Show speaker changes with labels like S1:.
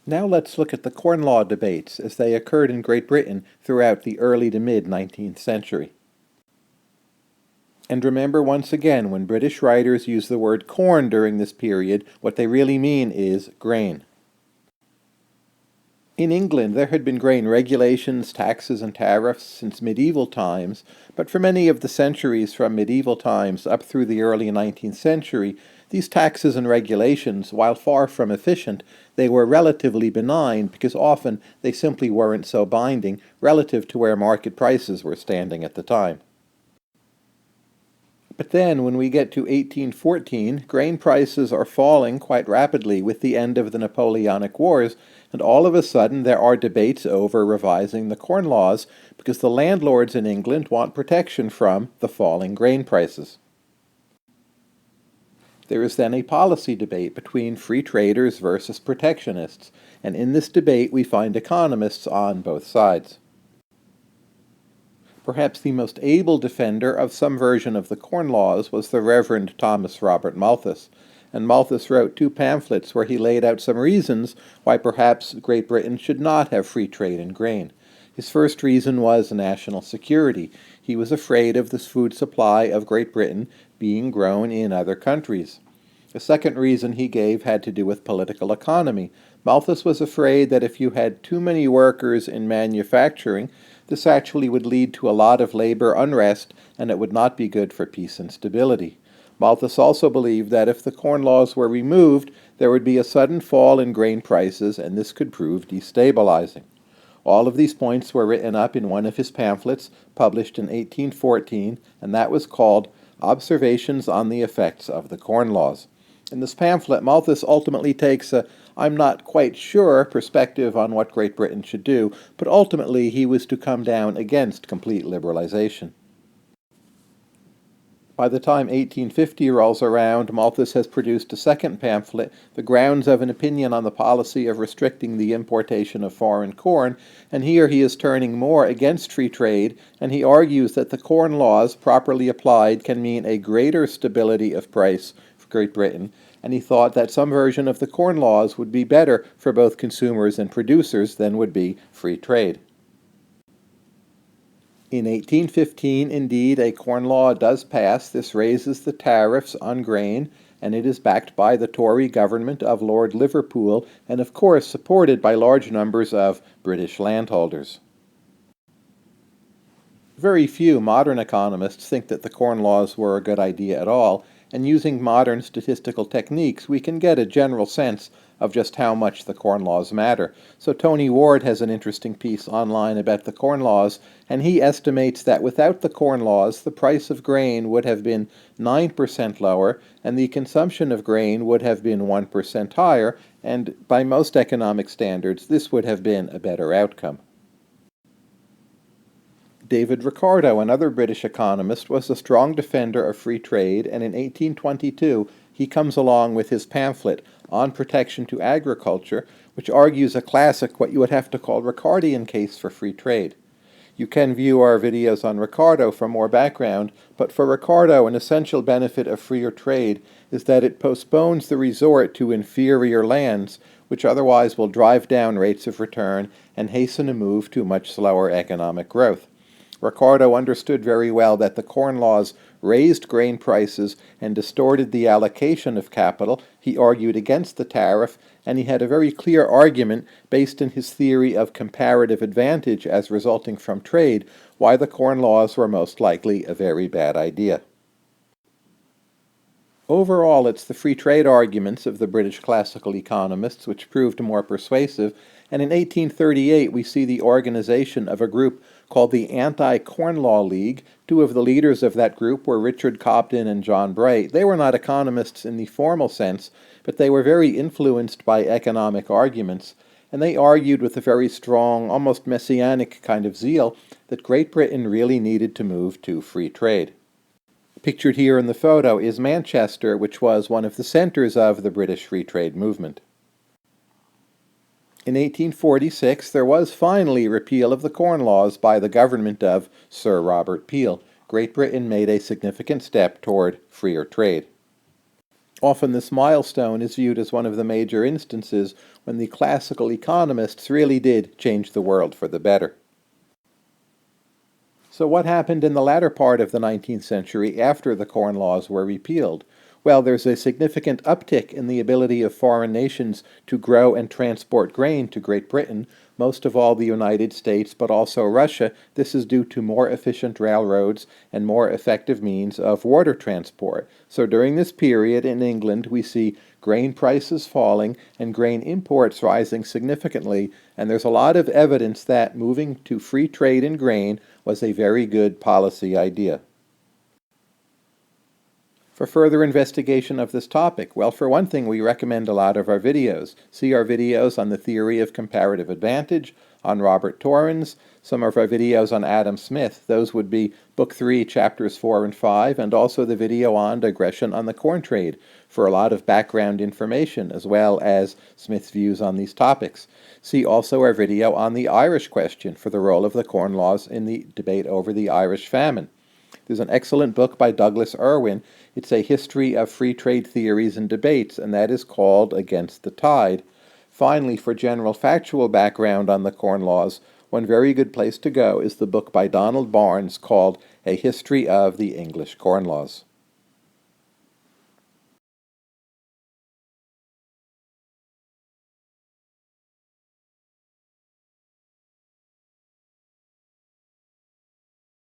S1: Now let's look at the Corn Law debates as they occurred in Great Britain throughout the early to mid-19th century. And remember once again, when British writers use the word corn during this period, what they really mean is grain. In England, there had been grain regulations, taxes, and tariffs since medieval times, but for many of the centuries from medieval times up through the early 19th century, these taxes and regulations, while far from efficient, they were relatively benign because often they simply weren't so binding relative to where market prices were standing at the time. But then, when we get to 1814, grain prices are falling quite rapidly with the end of the Napoleonic Wars, and all of a sudden there are debates over revising the Corn Laws because the landlords in England want protection from the falling grain prices. There is then a policy debate between free traders versus protectionists, and in this debate we find economists on both sides. Perhaps the most able defender of some version of the Corn Laws was the Reverend Thomas Robert Malthus, and Malthus wrote two pamphlets where he laid out some reasons why perhaps Great Britain should not have free trade in grain. His first reason was national security. He was afraid of the food supply of Great Britain being grown in other countries. The second reason he gave had to do with political economy. Malthus was afraid that if you had too many workers in manufacturing, this actually would lead to a lot of labor unrest, and it would not be good for peace and stability. Malthus also believed that if the Corn Laws were removed, there would be a sudden fall in grain prices, and this could prove destabilizing. All of these points were written up in one of his pamphlets, published in 1814, and that was called Observations on the Effects of the Corn Laws. In this pamphlet, Malthus ultimately takes a "I'm not quite sure" perspective on what Great Britain should do, but ultimately he was to come down against complete liberalization. By the time 1850 rolls around, Malthus has produced a second pamphlet, The Grounds of an Opinion on the Policy of Restricting the Importation of Foreign Corn, and here he is turning more against free trade, and he argues that the Corn Laws, properly applied, can mean a greater stability of price for Great Britain, and he thought that some version of the Corn Laws would be better for both consumers and producers than would be free trade. In 1815, indeed, a Corn Law does pass. This raises the tariffs on grain, and it is backed by the Tory government of Lord Liverpool, and of course supported by large numbers of British landholders. Very few modern economists think that the Corn Laws were a good idea at all, and using modern statistical techniques we can get a general sense of just how much the Corn Laws matter. So Tony Ward has an interesting piece online about the Corn Laws, and he estimates that without the Corn Laws the price of grain would have been 9% lower, and the consumption of grain would have been 1% higher, and by most economic standards this would have been a better outcome. David Ricardo, another British economist, was a strong defender of free trade, and in 1822 he comes along with his pamphlet on protection to agriculture, which argues a classic, what you would have to call Ricardian case for free trade. You can view our videos on Ricardo for more background, but for Ricardo an essential benefit of freer trade is that it postpones the resort to inferior lands, which otherwise will drive down rates of return and hasten a move to much slower economic growth. Ricardo understood very well that the Corn Laws raised grain prices and distorted the allocation of capital. He argued against the tariff, and he had a very clear argument based in his theory of comparative advantage as resulting from trade, why the Corn Laws were most likely a very bad idea. Overall, it's the free trade arguments of the British classical economists which proved more persuasive, and in 1838 we see the organization of a group called the Anti-Corn Law League. Two of the leaders of that group were Richard Cobden and John Bright. They were not economists in the formal sense, but they were very influenced by economic arguments, and they argued with a very strong, almost messianic kind of zeal that Great Britain really needed to move to free trade. Pictured here in the photo is Manchester, which was one of the centers of the British free trade movement. In 1846, there was finally repeal of the Corn Laws by the government of Sir Robert Peel. Great Britain made a significant step toward freer trade. Often this milestone is viewed as one of the major instances when the classical economists really did change the world for the better. So what happened in the latter part of the 19th century after the Corn Laws were repealed? Well, there's a significant uptick in the ability of foreign nations to grow and transport grain to Great Britain, most of all the United States, but also Russia. This is due to more efficient railroads and more effective means of water transport. So during this period in England, we see grain prices falling and grain imports rising significantly, and there's a lot of evidence that moving to free trade in grain was a very good policy idea. For further investigation of this topic, well, for one thing, we recommend a lot of our videos. See our videos on the theory of comparative advantage, on Robert Torrens, some of our videos on Adam Smith. Those would be Book 3, Chapters 4 and 5, and also the video on Digression on the Corn Trade for a lot of background information, as well as Smith's views on these topics. See also our video on the Irish question for the role of the Corn Laws in the debate over the Irish famine. There's an excellent book by Douglas Irwin. It's a history of free trade theories and debates, and that is called Against the Tide. Finally, for general factual background on the Corn Laws, one very good place to go is the book by Donald Barnes called A History of the English Corn Laws.